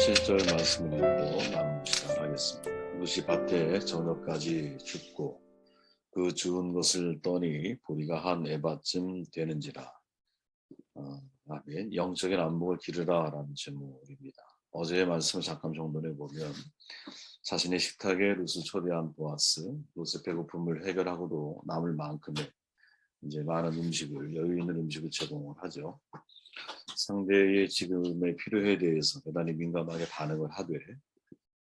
17절 말씀을 읽고 나누기 시작하겠습니다. 루시 밭에 저녁까지 죽고 그 주운 것을 떠니 보리가 한 에바쯤 되는지라. 아멘. 영적인 안목을 기르라 라는 제목입니다. 어제의 말씀을 잠깐 정돈해 보면 자신의 식탁에 룻을 초대한 보아스, 룻의 배고픔을 해결하고도 남을 만큼의 이제 많은 음식을, 여유 있는 음식을 제공을 하죠. 상대의 지금의 필요에 대해서 대단히 민감하게 반응을 하되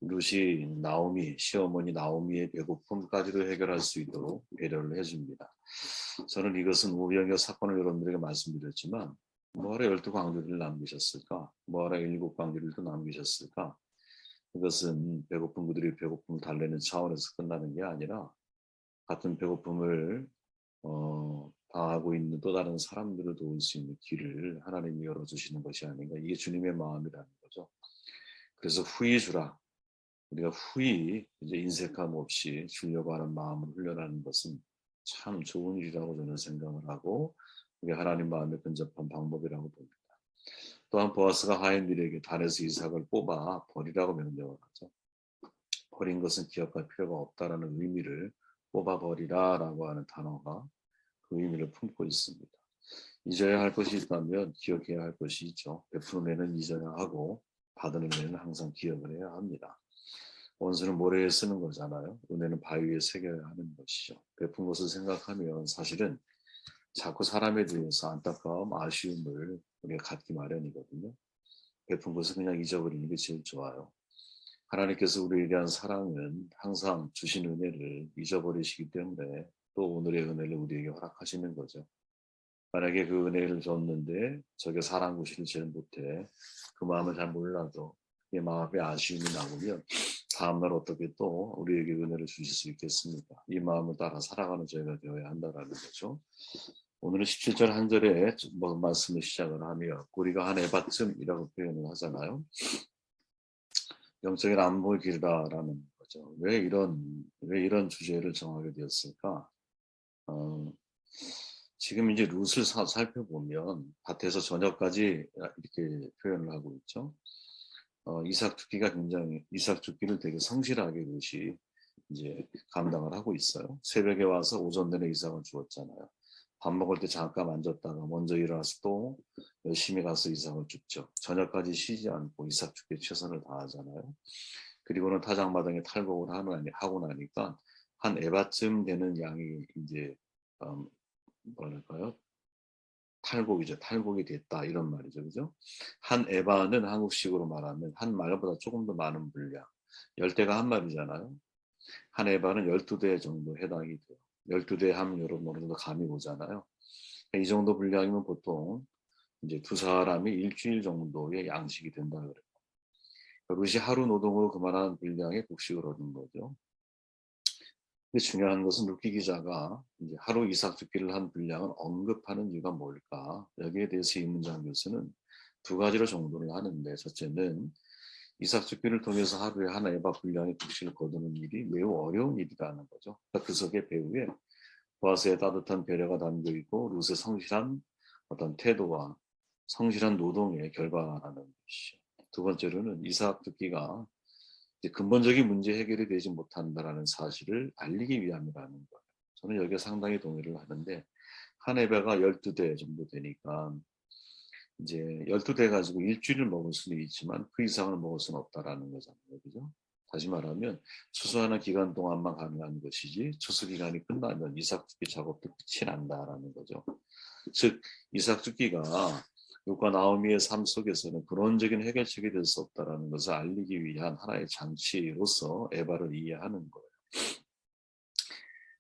룻이 나오미, 시어머니 나오미의 배고픔까지도 해결할 수 있도록 배려를 해줍니다. 저는 이것은 오병이어 사건을 여러분들에게 말씀드렸지만 뭐하러 12광주리를 남기셨을까? 뭐하러 7광주리를 또 남기셨을까? 그것은 배고픈 그들의 배고픔을 달래는 차원에서 끝나는 게 아니라 같은 배고픔을 당하고 있는 또 다른 사람들을 도울 수 있는 길을 하나님이 열어주시는 것이 아닌가. 이게 주님의 마음이라는 거죠. 그래서 후히 주라. 우리가 후히 이제 인색함 없이 주려고 하는 마음을 훈련하는 것은 참 좋은 일이라고 저는 생각을 하고 그게 하나님 마음에 근접한 방법이라고 봅니다. 또한 보아스가 하인들에게 단에서 이삭을 뽑아 버리라고 명령을 하죠. 버린 것은 기억할 필요가 없다라는 의미를 뽑아 버리라라고 하는 단어가 그 의미를 품고 있습니다. 잊어야 할 것이 있다면 기억해야 할 것이 있죠. 베푸는 애는 잊어야 하고 받는 애는 항상 기억을 해야 합니다. 원수는 모래에 쓰는 거잖아요. 은혜는 바위 위에 새겨야 하는 것이죠. 베푼 것을 생각하면 사실은 자꾸 사람에 대해서 안타까움, 아쉬움을 우리가 갖기 마련이거든요. 베푼 것을 그냥 잊어버리는 게 제일 좋아요. 하나님께서 우리에 대한 사랑은 항상 주신 은혜를 잊어버리시기 때문에 또 오늘의 은혜를 우리에게 허락하시는 거죠. 만약에 그 은혜를 줬는데 저게 사랑 구실을 제일 못해 그 마음을 잘 몰라도 그 마음에 아쉬움이 남으면 다음날 어떻게 또 우리에게 은혜를 주실 수 있겠습니까? 이 마음을 따라 살아가는 저희가 되어야 한다는 거죠. 오늘은 17절 한 절에 말씀을 시작을 하며 우리가 한 에바쯤이라고 표현을 하잖아요. 영적인 안목을 기르라라는 거죠. 왜 이런 주제를 정하게 되었을까? 지금 이제 룻을 살펴보면 밭에서 저녁까지 이렇게 표현을 하고 있죠. 이삭 죽기를 되게 성실하게 룻이 이제 감당을 하고 있어요. 새벽에 와서 오전 내내 이삭을 주었잖아요. 밥 먹을 때 잠깐 앉았다가 먼저 일어나서 또 열심히 가서 이삭을 줍죠. 저녁까지 쉬지 않고 이삭 죽기에 최선을 다하잖아요. 그리고는 타작마당에 탈곡을 하고 나니까 한 에바쯤 되는 양이 이제 뭐랄까요? 탈곡이죠. 탈곡이 됐다 이런 말이죠. 그죠? 한 에바는 한국식으로 말하면 한 말보다 조금 더 많은 분량. 10대가 한 말이잖아요. 한 에바는 12대 정도 해당이 돼요. 12대 하면 여러분 어느 정도 감이 오잖아요. 이 정도 분량이면 보통 이제 두 사람이 일주일 정도의 양식이 된다 그래요. 룻이 하루 노동으로 그만한 분량의 곡식을 얻은 거죠. 근데 중요한 것은 루키 기자가 이제 하루 이삭 죽기를 한 분량을 언급하는 이유가 뭘까? 여기에 대해서 이 문장 교수는 두 가지로 정도를 하는데 첫째는 이삭 죽기를 통해서 하루에 한 에바 분량의 곡식을 거두는 일이 매우 어려운 일이라는 거죠. 그러니까 그 속에 배후에 보아스의 따뜻한 배려가 담겨 있고 룻의 성실한 어떤 태도와 성실한 노동의 결과라는 것이죠. 두 번째로는 이삭 죽기가 근본적인 문제 해결이 되지 못한다라는 사실을 알리기 위함이라는 거예요. 저는 여기에 상당히 동의를 하는데 한 해배가 12대 정도 되니까 이제 12대 가지고 일주일을 먹을 수는 있지만 그 이상을 먹을 수는 없다라는 거잖아요. 그죠? 다시 말하면 추수하는 기간 동안만 가능한 것이지 추수 기간이 끝나면 이삭죽기 작업도 끝이 난다라는 거죠. 즉 이삭죽기가 룻과 나오미의 삶 속에서는 근원적인 해결책이 될 수 없다라는 것을 알리기 위한 하나의 장치로서 에바를 이해하는 거예요.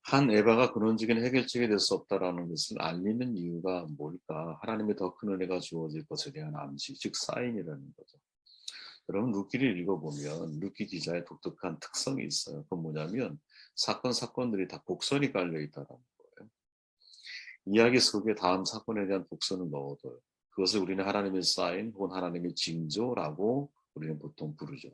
한 에바가 근원적인 해결책이 될 수 없다라는 것을 알리는 이유가 뭘까? 하나님의 더 큰 은혜가 주어질 것에 대한 암시, 즉 사인이라는 거죠. 여러분 룻기를 읽어보면 룻기 기자의 독특한 특성이 있어요. 그건 뭐냐면 사건들이 다 복선이 깔려 있다는 거예요. 이야기 속에 다음 사건에 대한 복선을 넣어둬요. 그것을 우리는 하나님의 사인 혹은 하나님의 징조라고 우리는 보통 부르죠.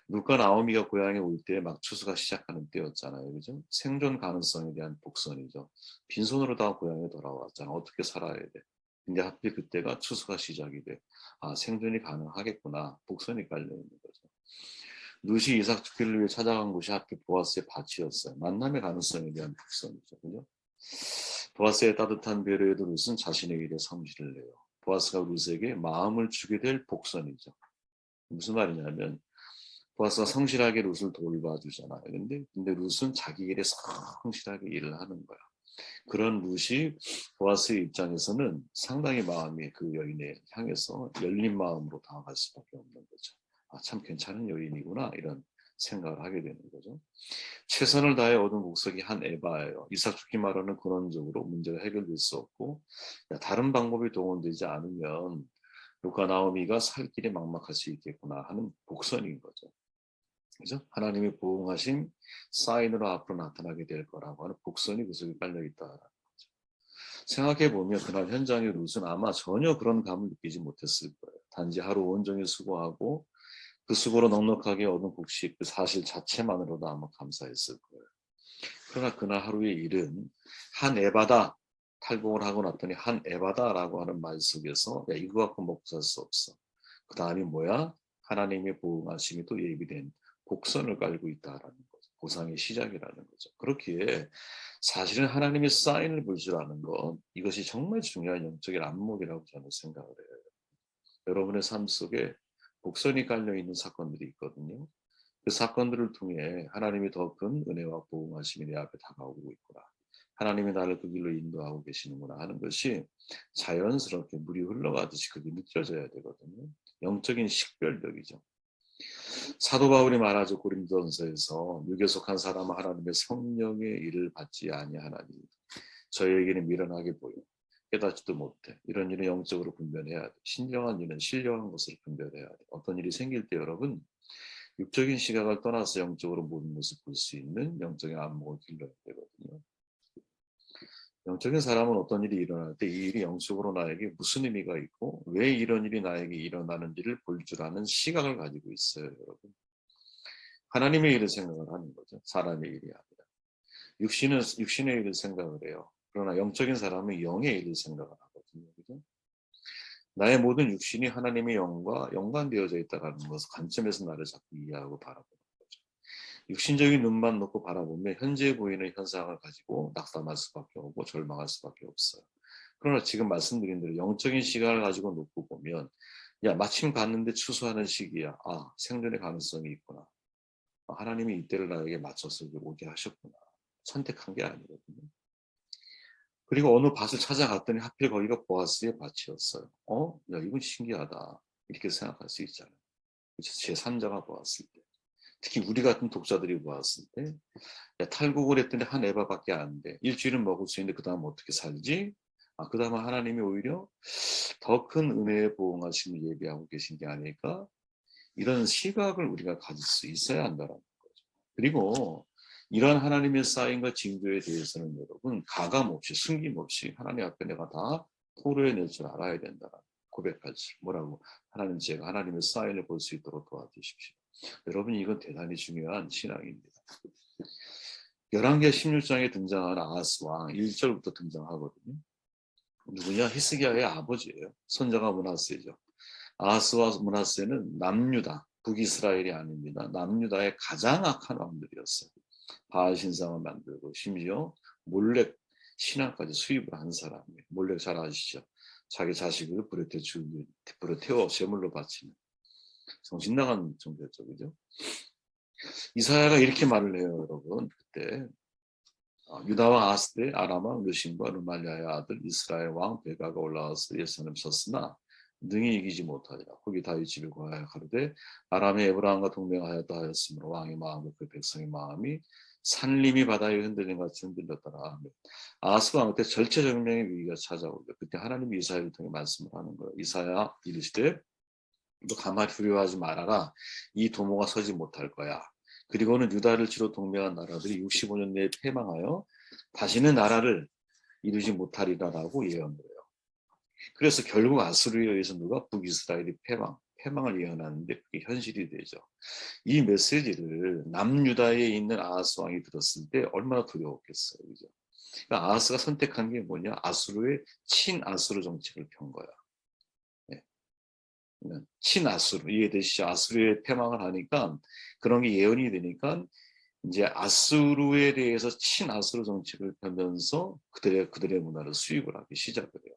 룻과 나오미가 고향에 올 때 막 추수가 시작하는 때였잖아요. 그죠? 생존 가능성에 대한 복선이죠. 빈손으로 다 고향에 돌아왔잖아. 어떻게 살아야 돼? 근데 하필 그때가 추수가 시작이 돼. 아, 생존이 가능하겠구나. 복선이 깔려 있는 거죠. 룻이 이삭 죽기를 위해 찾아간 곳이 하필 보아스의 밭이었어요. 만남의 가능성에 대한 복선이죠. 그죠? 보아스의 따뜻한 배려에도 룻은 자신의 일에 성실을 내요. 보아스가 룻에게 마음을 주게 될 복선이죠. 무슨 말이냐면 보아스가 성실하게 룻을 돌봐주잖아요. 근데 룻은 자기 일에 성실하게 일을 하는 거야. 그런 룻이 보아스의 입장에서는 상당히 마음이 그 여인에 향해서 열린 마음으로 다가갈 수밖에 없는 거죠. 아, 참 괜찮은 여인이구나 이런 생각을 하게 되는 거죠. 최선을 다해 얻은 복석이 한 에바예요. 이삭 죽기 말하는 근원적으로 문제가 해결될 수 없고 다른 방법이 동원되지 않으면 루카 나오미가 살 길이 막막할 수 있겠구나 하는 복선인 거죠. 그죠? 하나님의 보응하신 사인으로 앞으로 나타나게 될 거라고 하는 복선이 그 속에 깔려 있다라는 거죠. 생각해 보면 그날 현장의 룻은 아마 전혀 그런 감을 느끼지 못했을 거예요. 단지 하루 온종일 수고하고 그 수고로 넉넉하게 얻은 곡식 그 사실 자체만으로도 아마 감사했을 거예요. 그러나 그날 하루의 일은 한 에바다 탈곡을 하고 났더니 한 에바다라고 하는 말 속에서 야 이거 갖고 먹고 살 수 없어. 그 다음이 뭐야? 하나님의 보응하심이 또 예비된 곡선을 깔고 있다라는 거죠. 보상의 시작이라는 거죠. 그렇기에 사실은 하나님의 사인을 볼 줄 아는 것 이것이 정말 중요한 영적인 안목이라고 저는 생각을 해요. 여러분의 삶 속에 복선이 깔려 있는 사건들이 있거든요. 그 사건들을 통해 하나님이 더 큰 은혜와 보응하심이 내 앞에 다가오고 있구나. 하나님이 나를 그 길로 인도하고 계시는구나 하는 것이 자연스럽게 물이 흘러가듯이 그게 느껴져야 되거든요. 영적인 식별력이죠. 사도 바울이 말하죠. 고린도전서에서 육에 속한 사람은 하나님의 성령의 일을 받지 아니하나니 저에게는 미련하게 보여 깨닫지도 못해. 이런 일은 영적으로 분별해야 돼. 신령한 일은 신령한 것을 분별해야 돼. 어떤 일이 생길 때 여러분 육적인 시각을 떠나서 영적으로 모든 것을 볼 수 있는 영적인 안목을 길러야 되거든요. 영적인 사람은 어떤 일이 일어날 때 이 일이 영적으로 나에게 무슨 의미가 있고 왜 이런 일이 나에게 일어나는지를 볼 줄 아는 시각을 가지고 있어요, 여러분. 하나님의 일을 생각을 하는 거죠. 사람의 일이 아니라. 육신은 육신의 일을 생각을 해요. 그러나 영적인 사람은 영의 일을 생각을 하거든요. 그죠? 나의 모든 육신이 하나님의 영과 연관되어져 있다는 것을 관점에서 나를 자꾸 이해하고 바라보는 거죠. 육신적인 눈만 놓고 바라보면 현재 보이는 현상을 가지고 낙담할 수밖에 없고 절망할 수밖에 없어요. 그러나 지금 말씀드린 대로 영적인 시각을 가지고 놓고 보면 야 마침 갔는데 추수하는 시기야. 아 생존의 가능성이 있구나. 하나님이 이때를 나에게 맞춰서 오게 하셨구나. 선택한 게 아니거든요. 그리고 어느 밭을 찾아갔더니 하필 거기가 보아스의 밭이었어요. 야 이건 신기하다. 이렇게 생각할 수 있잖아요. 제3자가 보았을 때. 특히 우리 같은 독자들이 보았을 때 야, 탈곡을 했더니 한 에바밖에 안 돼. 일주일은 먹을 수 있는데 그 다음 어떻게 살지? 그 다음은 하나님이 오히려 더 큰 은혜의 보응하심을 예비하고 계신 게 아닐까? 이런 시각을 우리가 가질 수 있어야 한다는 거죠. 그리고 이런 하나님의 쌓인과 징조에 대해서는 여러분 가감없이 숨김없이 하나님 앞에 내가 다 토로해낼 줄 알아야 된다. 고백할 줄. 뭐라고? 하나님 제가 하나님의 사인을 볼 수 있도록 도와주십시오. 여러분 이건 대단히 중요한 신앙입니다. 열왕기하 16장에 등장하는 아하스 왕 1절부터 등장하거든요. 누구냐? 히스기야의 아버지예요. 손자가 므낫세죠. 아하스와 므낫세는 남유다, 북이스라엘이 아닙니다. 남유다의 가장 악한 왕들이었어요. 바알 신상을 만들고 심지어 몰렉 신앙까지 수입을 한 사람이에요. 몰렉 잘 아시죠? 자기 자식을 불에 태워 제물로 바치는 정신 나간 정도였죠, 그죠? 이사야가 이렇게 말을 해요, 여러분. 그때 유다와 아스 때 아람왕 르신과 르말리아의 아들 이스라엘 왕 베가가 올라와서 예루살렘 섰으나 능히 이기지 못하리라. 거기 다윗 집에 거하여 가로되 아람의 에브라임과 동맹하였다 하였으므로 왕의 마음과 그 백성의 마음이 산림이 바다에 흔들린 같이 흔들렸더라. 아하스 왕 그때 절체절명의 위기가 찾아오죠. 그때 하나님이 이사야를 통해 말씀을 하는 거예요. 이사야 이르시되 너 가만히 두려워하지 말아라. 이 도모가 서지 못할 거야. 그리고는 유다를 치러 동맹한 나라들이 65년 내에 패망하여 다시는 나라를 이루지 못하리라라고 예언을 해요. 그래서 결국 아수르에 의해서 누가 북이스라엘이 패망을 예언하는데 그게 현실이 되죠. 이 메시지를 남유다에 있는 아하스 왕이 들었을 때 얼마나 두려웠겠어요. 그죠? 그러니까 아하스가 선택한 게 뭐냐? 아수르의 친아수르 정책을 편 거야. 예. 친아수르, 이해되시죠? 아수르의 패망을 하니까 그런 게 예언이 되니까 이제 아수르에 대해서 친아수르 정책을 펴면서 그들의 문화를 수입을 하기 시작을 해요.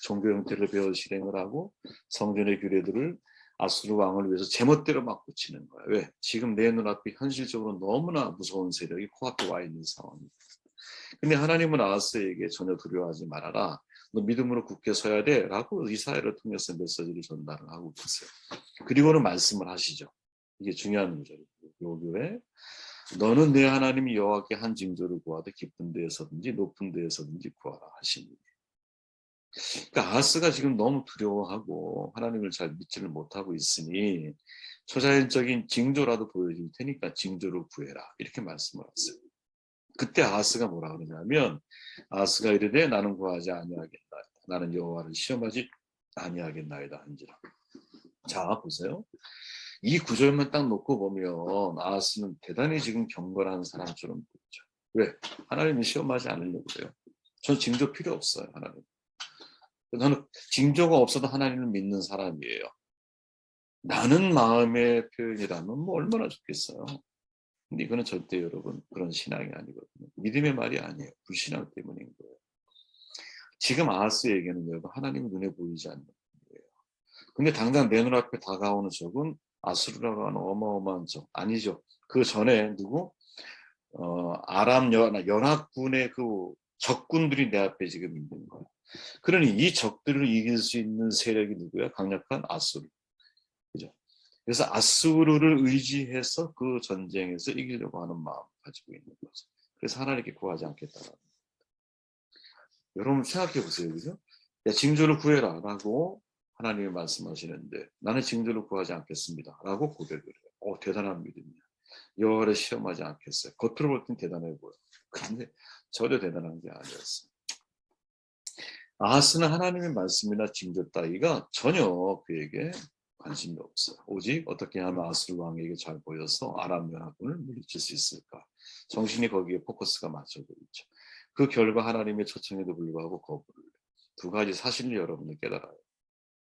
종교 형태를 배워 실행을 하고 성전의 규례들을 아수르 왕을 위해서 제멋대로 막 고치는 거야. 왜? 지금 내 눈앞에 현실적으로 너무나 무서운 세력이 코앞에 와 있는 상황이다. 근데 하나님은 아하스에게 전혀 두려워하지 말아라. 너 믿음으로 굳게 서야 돼. 라고 이사야를 통해서 메시지를 전달을 하고 계세요. 그리고는 말씀을 하시죠. 이게 중요한 구절이에요. 요 교회 너는 내 하나님 여호와께 한 징조를 구하되 깊은 데에서든지 높은 데에서든지 구하라 하시니. 그러니까 아하스가 지금 너무 두려워하고 하나님을 잘 믿지를 못하고 있으니 초자연적인 징조라도 보여줄 테니까 징조를 구해라 이렇게 말씀을 하세요. 그때 아하스가 뭐라 그러냐면 아하스가 이르되 나는 구하지 아니하겠다. 나는 여호와를 시험하지 아니하겠나이다 한지라. 자 보세요. 이 구절만 딱 놓고 보면 아하스는 대단히 지금 경건한 사람처럼 보이죠. 왜? 하나님을 시험하지 않으려고 그래요. 전 징조 필요 없어요. 하나님. 저는 징조가 없어도 하나님을 믿는 사람이에요. 나는 마음의 표현이라면 뭐 얼마나 좋겠어요. 근데 이거는 절대 여러분 그런 신앙이 아니거든요. 믿음의 말이 아니에요. 불신앙 때문인 거예요. 지금 아하스에게는 여러분 하나님이 눈에 보이지 않는 거예요. 근데 당장 내 눈앞에 다가오는 적은 아수르라고 하는 어마어마한 적 아니죠. 그 전에 누구? 아람 연합군의 그 적군들이 내 앞에 지금 있는 거예요. 그러니 이 적들을 이길 수 있는 세력이 누구야? 강력한 아수르. 그죠? 그래서 아수르를 의지해서 그 전쟁에서 이기려고 하는 마음 가지고 있는 거죠. 그래서 하나님께 구하지 않겠다라는 거예요. 여러분 생각해 보세요. 그죠? 야, 징조를 구해라 라고 하나님이 말씀하시는데 나는 징조를 구하지 않겠습니다 라고 고백을 해요. 대단한 믿음이야. 여호와를 시험하지 않겠어요. 겉으로 볼 땐 대단해 보여. 그런데 전혀 대단한 게 아니었어요. 아하스는 하나님의 말씀이나 징조 따위가 전혀 그에게 관심이 없어요. 오직 어떻게 하면 아수르 왕에게 잘 보여서 아람 연합군을 물리칠 수 있을까. 정신이 거기에 포커스가 맞춰져 있죠. 그 결과 하나님의 초청에도 불구하고 거부를 해요. 두 가지 사실을 여러분이 깨달아요.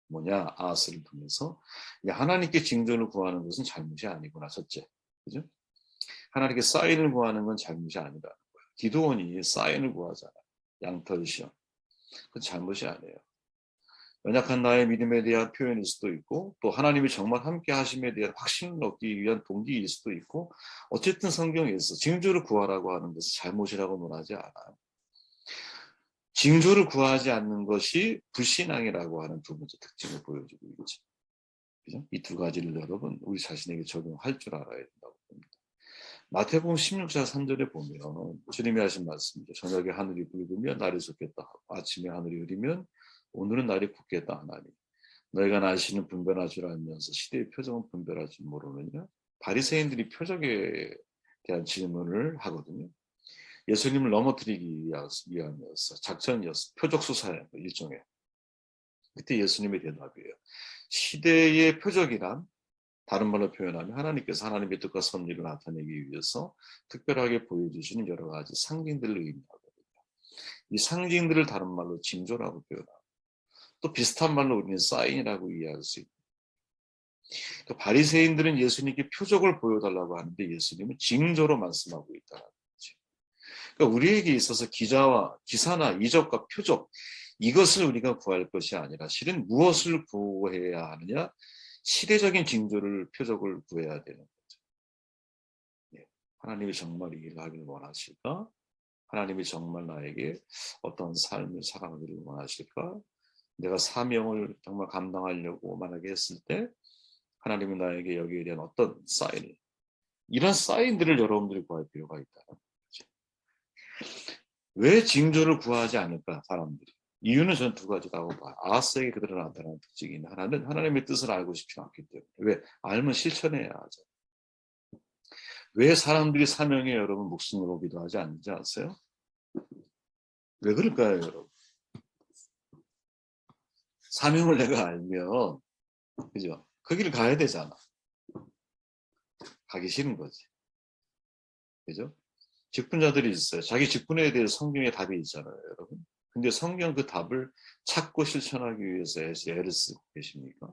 뭐냐? 아하스를 통해서 하나님께 징조를 구하는 것은 잘못이 아니구나. 첫째. 그죠? 하나님께 사인을 구하는 건 잘못이 아니라는 거예요. 기도원이 사인을 구하잖아요. 양털 시험. 그건 잘못이 아니에요. 연약한 나의 믿음에 대한 표현일 수도 있고 또 하나님이 정말 함께 하심에 대한 확신을 얻기 위한 동기일 수도 있고 어쨌든 성경에서 징조를 구하라고 하는 것은 잘못이라고 논하지 않아요. 징조를 구하지 않는 것이 불신앙이라고 하는 두 번째 특징을 보여주고 있죠. 그죠? 이 두 가지를 여러분 우리 자신에게 적용할 줄 알아야 된다고 봅니다. 마태복음 16장 3절에 보면 주님이 하신 말씀이죠. 저녁에 하늘이 붉으면 날이 솟겠다. 아침에 하늘이 흐리면 오늘은 날이 굳겠다 하나니 너희가 날씨는 분별할 줄 알면서 시대의 표적은 분별할 줄 모르느냐. 바리새인들이 표적에 대한 질문을 하거든요. 예수님을 넘어뜨리기 위함이었어. 작전이었어. 표적 수사예요. 일종의. 그때 예수님의 대답이에요. 시대의 표적이란 다른 말로 표현하면 하나님께서 하나님의 뜻과 섭리를 나타내기 위해서 특별하게 보여주시는 여러 가지 상징들을 의미하거든요. 이 상징들을 다른 말로 징조라고 표현하고 또 비슷한 말로 우리는 사인이라고 이해할 수 있고 그러니까 바리새인들은 예수님께 표적을 보여달라고 하는데 예수님은 징조로 말씀하고 있다는 거죠. 그러니까 우리에게 있어서 기사나 이적과 표적 이것을 우리가 구할 것이 아니라 실은 무엇을 구해야 하느냐? 시대적인 징조를 표적을 구해야 되는 거죠. 예. 하나님이 정말 이 일을 하기를 원하실까? 하나님이 정말 나에게 어떤 삶을 살아가기를 원하실까? 내가 사명을 정말 감당하려고 만약에 했을 때 하나님은 나에게 여기에 대한 어떤 사인을 이런 사인들을 여러분들이 구할 필요가 있다. 왜 징조를 구하지 않을까 사람들이? 이유는 전 두 가지라고 봐요. 아하스에게 그대로 나타나는 특징이 있는 하나는 하나님의 뜻을 알고 싶지 않기 때문에. 왜? 알면 실천해야 하죠. 왜 사람들이 사명에 여러분 목숨을 걸기도 하지 않는지 아세요? 왜 그럴까요 여러분? 사명을 내가 알면 그죠? 그 길을 가야 되잖아. 가기 싫은 거지. 그죠? 직분자들이 있어요. 자기 직분에 대해 성경에 답이 있잖아요, 여러분. 근데 성경 그 답을 찾고 실천하기 위해서 애를 쓰고 계십니까?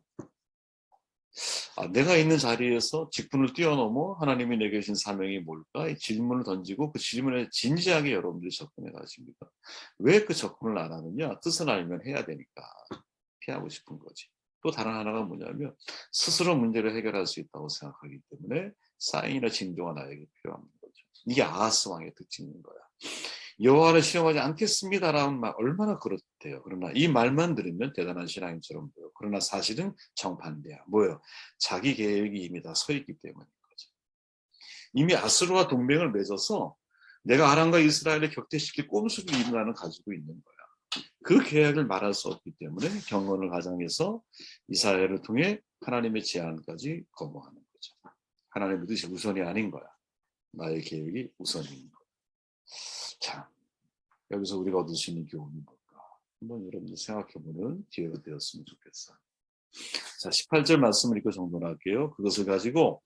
내가 있는 자리에서 직분을 뛰어넘어 하나님이 내게 주신 사명이 뭘까? 이 질문을 던지고 그 질문에 진지하게 여러분들이 접근해 가십니까? 왜 그 접근을 안 하느냐? 뜻을 알면 해야 되니까 피하고 싶은 거지. 또 다른 하나가 뭐냐면 스스로 문제를 해결할 수 있다고 생각하기 때문에 사인이나 징조가 나에게 필요한 거죠. 이게 아하스 왕의 특징인 거야. 여호와를 시험하지 않겠습니다라는 말 얼마나 그렇대요. 그러나 이 말만 들으면 대단한 신앙인처럼 보여. 그러나 사실은 정반대야. 뭐예요? 자기 계획이 이미 다 서 있기 때문인 거죠. 이미 아수르와 동맹을 맺어서 내가 아람과 이스라엘을 격퇴시킬 꼼수를 인간은 가지고 있는 거야. 그 계획을 말할 수 없기 때문에 경건을 가장해서 이스라엘을 통해 하나님의 제안까지 거부하는 거죠. 하나님의 뜻이 우선이 아닌 거야. 나의 계획이 우선인 거야. 자, 여기서 우리가 얻을 수 있는 교훈이 뭘까? 한번 여러분들 생각해보는 기회가 되었으면 좋겠어요. 자, 18절 말씀을 읽고 정돈할게요. 그것을 가지고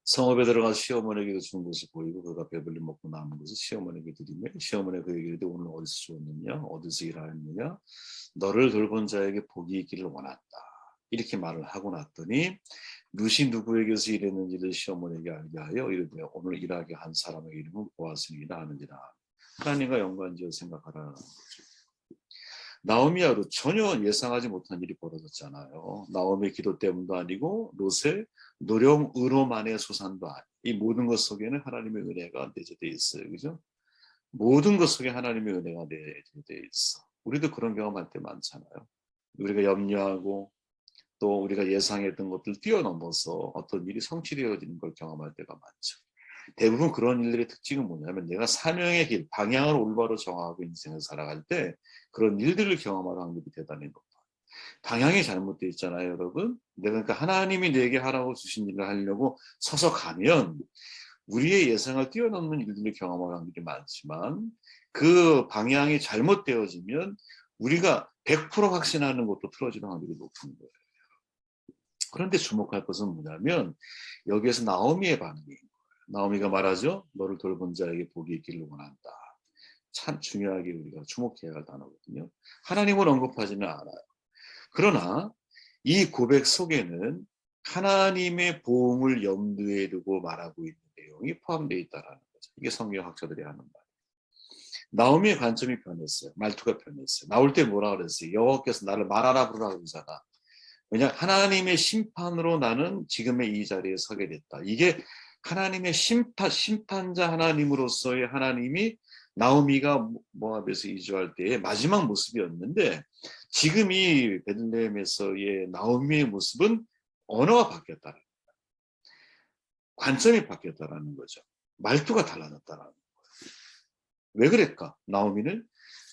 성읍에 들어가 시어머니에게 주는 것을 보이고 그가 배불리 먹고 남은 것을 시어머니에게 드리며 시어머니가 그에게 이르되 오늘 어디서 주었느냐 어디서 일하였느냐 너를 돌본 자에게 복이 있기를 원한다. 이렇게 말을 하고 났더니 룻이 누구에게서 일했는지를 시어머니에게 알게 하여 이르되 오늘 일하게 한 사람의 이름은 보아스니라 하는지라. 하나님과 연관지어 생각하라는 거죠. 나오미와 룻 전혀 예상하지 못한 일이 벌어졌잖아요. 나오미의 기도 때문도 아니고 롯의 노력으로만의 소산도 아니고 이 모든 것 속에는 하나님의 은혜가 내재되어 있어요. 그죠? 모든 것 속에 하나님의 은혜가 내재되어 있어. 우리도 그런 경험할 때 많잖아요. 우리가 염려하고 또 우리가 예상했던 것들 뛰어넘어서 어떤 일이 성취되어지는 걸 경험할 때가 많죠. 대부분 그런 일들의 특징은 뭐냐면 내가 사명의 길, 방향을 올바로 정하고 인생을 살아갈 때 그런 일들을 경험할 확률이 대단히 높아요. 방향이 잘못되어 있잖아요, 여러분. 내가 그러니까 하나님이 내게 하라고 주신 일을 하려고 서서 가면 우리의 예상을 뛰어넘는 일들을 경험할 확률이 많지만 그 방향이 잘못되어지면 우리가 100% 확신하는 것도 틀어지는 확률이 높은 거예요. 그런데 주목할 것은 뭐냐면 여기에서 나오미의 반응이에요. 나오미가 말하죠. 너를 돌본 자에게 복이 있기를 원한다. 참 중요하게 우리가 주목해야 할 단어거든요. 하나님을 언급하지는 않아요. 그러나 이 고백 속에는 하나님의 보응을 염두에 두고 말하고 있는 내용이 포함되어 있다는 거죠. 이게 성경학자들이 하는 말. 나오미의 관점이 변했어요. 말투가 변했어요. 나올 때 뭐라 그랬어요? 여호와께서 나를 말하라 부르라 그러잖아. 왜냐 하나님의 심판으로 나는 지금의 이 자리에 서게 됐다. 이게 하나님의 심판자 하나님으로서의 하나님이 나오미가 모압에서 이주할 때의 마지막 모습이었는데 지금 이 베들레헴에서의 나오미의 모습은 언어가 바뀌었다는 거예요. 관점이 바뀌었다는 거죠. 말투가 달라졌다는 거예요. 왜 그랬까? 나오미는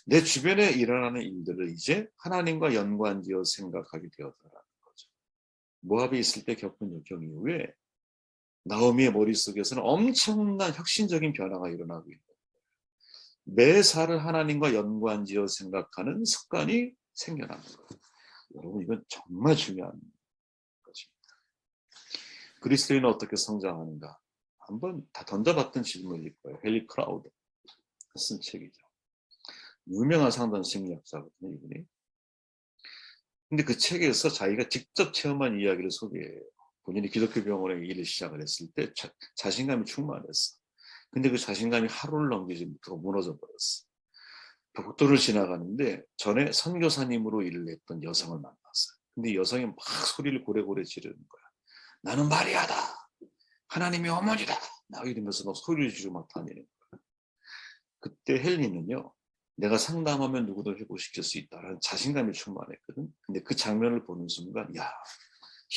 내 주변에 일어나는 일들을 이제 하나님과 연관지어 생각하게 되었다라는 거죠. 모압에 있을 때 겪은 역경 이후에 나오미의 머릿속에서는 엄청난 혁신적인 변화가 일어나고 있는 거예요. 매사를 하나님과 연관지어 생각하는 습관이 생겨나는 거예요. 여러분 이건 정말 중요한 것입니다. 그리스도인은 어떻게 성장하는가? 한번 다 던져봤던 질문일 거예요. 헨리 크라우드 쓴 책이죠. 유명한 상담 심리학자거든요, 이분이. 근데 그 책에서 자기가 직접 체험한 이야기를 소개해요. 본인이 기독교 병원에 일을 시작을 했을 때 자신감이 충만했어. 근데 그 자신감이 하루를 넘기지 못하고 무너져 버렸어. 복도를 지나가는데 전에 선교사님으로 일을 했던 여성을 만났어요. 근데 여성이 막 소리를 고래고래 지르는 거야. 나는 마리아다. 하나님의 어머니다. 나 이러면서 막 소리를 지르고 막 다니는 거야. 그때 헬리는요. 내가 상담하면 누구도 회복시킬 수 있다라는 자신감이 충만했거든. 근데 그 장면을 보는 순간 야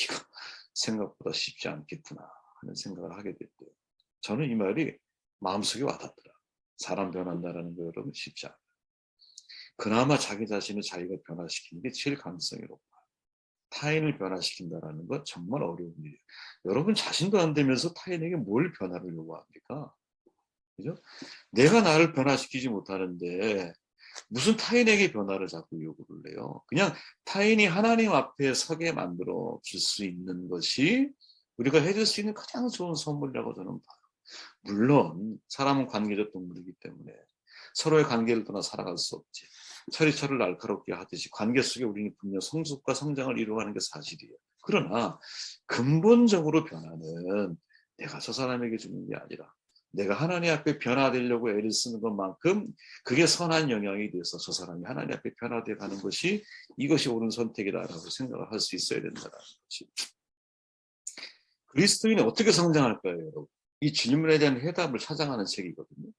이거 생각보다 쉽지 않겠구나 하는 생각을 하게 됐대요. 저는 이 말이 마음속에 와닿더라. 사람 변한다는 거 여러분 쉽지 않아요. 그나마 자기 자신을 자기가 변화시키는 게 제일 가능성이 높아요. 타인을 변화시킨다는 건 정말 어려운 일이에요. 여러분 자신도 안 되면서 타인에게 뭘 변화를 요구합니까? 그죠? 내가 나를 변화시키지 못하는데 무슨 타인에게 변화를 자꾸 요구를 해요. 그냥 타인이 하나님 앞에 서게 만들어 줄 수 있는 것이 우리가 해줄 수 있는 가장 좋은 선물이라고 저는 봐요. 물론 사람은 관계적 동물이기 때문에 서로의 관계를 떠나 살아갈 수 없지. 철이 철을 날카롭게 하듯이 관계 속에 우리는 분명 성숙과 성장을 이루어가는 게 사실이에요. 그러나 근본적으로 변화는 내가 저 사람에게 주는 게 아니라 내가 하나님 앞에 변화되려고 애를 쓰는 것만큼 그게 선한 영향이 돼서 저 사람이 하나님 앞에 변화되어 가는 것이 이것이 옳은 선택이다라고 생각을 할 수 있어야 된다는 것이. 그리스도인이 어떻게 성장할까요, 여러분? 이 질문에 대한 해답을 찾아가는 책이거든요.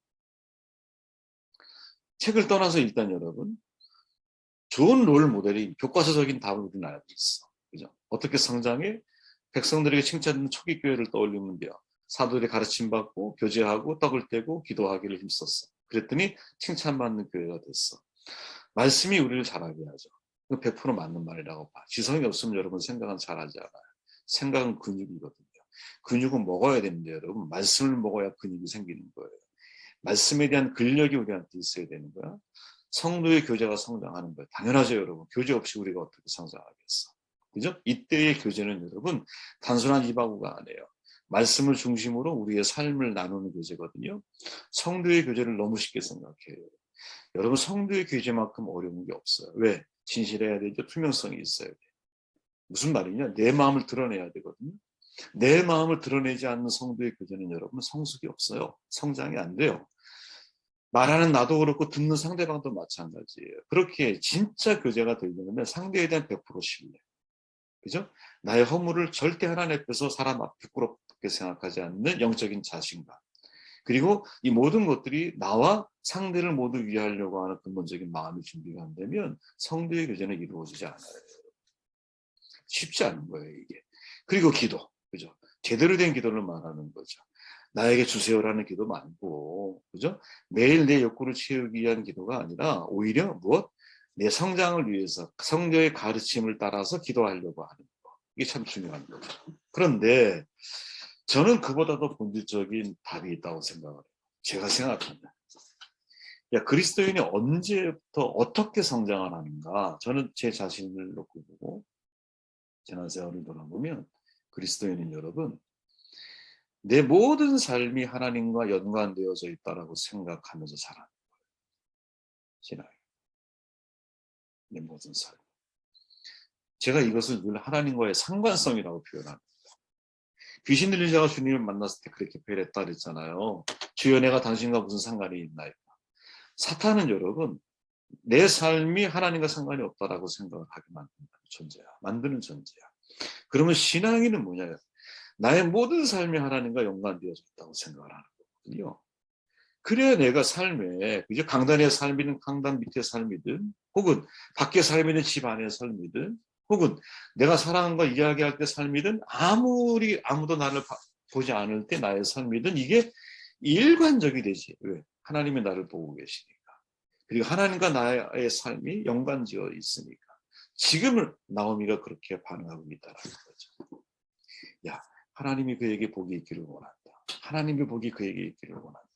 책을 떠나서 일단 여러분, 좋은 롤 모델이 교과서적인 답을 우리는 알고 있어. 그죠? 어떻게 성장해? 백성들에게 칭찬받는 초기 교회를 떠올리면 돼요. 사도들의 가르침 받고 교제하고 떡을 떼고 기도하기를 힘썼어. 그랬더니 칭찬받는 교회가 됐어. 말씀이 우리를 잘하게 하죠. 100% 맞는 말이라고 봐. 지성이 없으면 여러분 생각은 잘하지 않아요. 생각은 근육이거든요. 근육은 먹어야 되는데 여러분 말씀을 먹어야 근육이 생기는 거예요. 말씀에 대한 근력이 우리한테 있어야 되는 거야. 성도의 교제가 성장하는 거예요. 당연하죠, 여러분. 교제 없이 우리가 어떻게 성장하겠어. 그죠? 이때의 교제는 여러분 단순한 이바구가 아니에요. 말씀을 중심으로 우리의 삶을 나누는 교제거든요. 성도의 교제를 너무 쉽게 생각해요. 여러분 성도의 교제만큼 어려운 게 없어요. 왜? 진실해야 되죠. 투명성이 있어야 돼. 무슨 말이냐? 내 마음을 드러내야 되거든요. 내 마음을 드러내지 않는 성도의 교제는 여러분 성숙이 없어요. 성장이 안 돼요. 말하는 나도 그렇고 듣는 상대방도 마찬가지예요. 그렇게 진짜 교제가 되려면 상대에 대한 100% 신뢰. 그죠? 나의 허물을 절대 하나님 앞에서 사람 앞 부끄럽게 생각하지 않는 영적인 자신감. 그리고 이 모든 것들이 나와 상대를 모두 위하려고 하는 근본적인 마음의 준비가 안 되면 성도의 교제는 이루어지지 않아요. 쉽지 않은 거예요, 이게. 그리고 기도. 그죠? 제대로 된 기도를 말하는 거죠. 나에게 주세요라는 기도 많고, 그죠? 매일 내 욕구를 채우기 위한 기도가 아니라 오히려 무엇? 내 성장을 위해서 성령의 가르침을 따라서 기도하려고 하는 거. 이게 참 중요한 거죠. 그런데 저는 그보다도 본질적인 답이 있다고 생각을 해요. 제가 생각합니다. 야, 그리스도인이 언제부터 어떻게 성장을 하는가? 저는 제 자신을 놓고 보고 지난 세월을 돌아보면 그리스도인은 여러분 내 모든 삶이 하나님과 연관되어져 있다라고 생각하면서 살아가는 거예요. 신앙이. 내 모든 삶. 제가 이것을 늘 하나님과의 상관성이라고 표현합니다. 귀신 들린 자가 주님을 만났을 때 그렇게 표현했다 그랬잖아요. 주여 내가 당신과 무슨 상관이 있나요? 사탄은 여러분 내 삶이 하나님과 상관이 없다라고 생각을 하게 만드는 존재야. 만드는 존재야. 그러면 신앙인은 뭐냐? 나의 모든 삶이 하나님과 연관되어져 있다고 생각을 하는 거거든요. 그래야 내가 삶에 이제 강단의 삶이든 강단 밑의 삶이든 혹은 밖의 삶이든 집 안의 삶이든 혹은 내가 사람과 이야기할 때 삶이든 아무리 아무도 나를 보지 않을 때 나의 삶이든 이게 일관적이 되지. 왜? 하나님이 나를 보고 계시니까. 그리고 하나님과 나의 삶이 연관지어 있으니까. 지금은 나오미가 그렇게 반응하고 있다는 거죠. 야, 하나님이 그에게 복이 있기를 원한다. 하나님의 복이 그에게 있기를 원한다.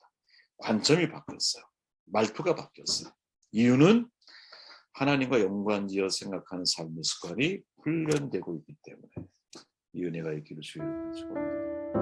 관점이 바뀌었어요. 말투가 바뀌었어요. 이유는 하나님과 연관지어 생각하는 삶의 습관이 훈련되고 있기 때문에 이 은혜가 있기를 주의 축원합니다.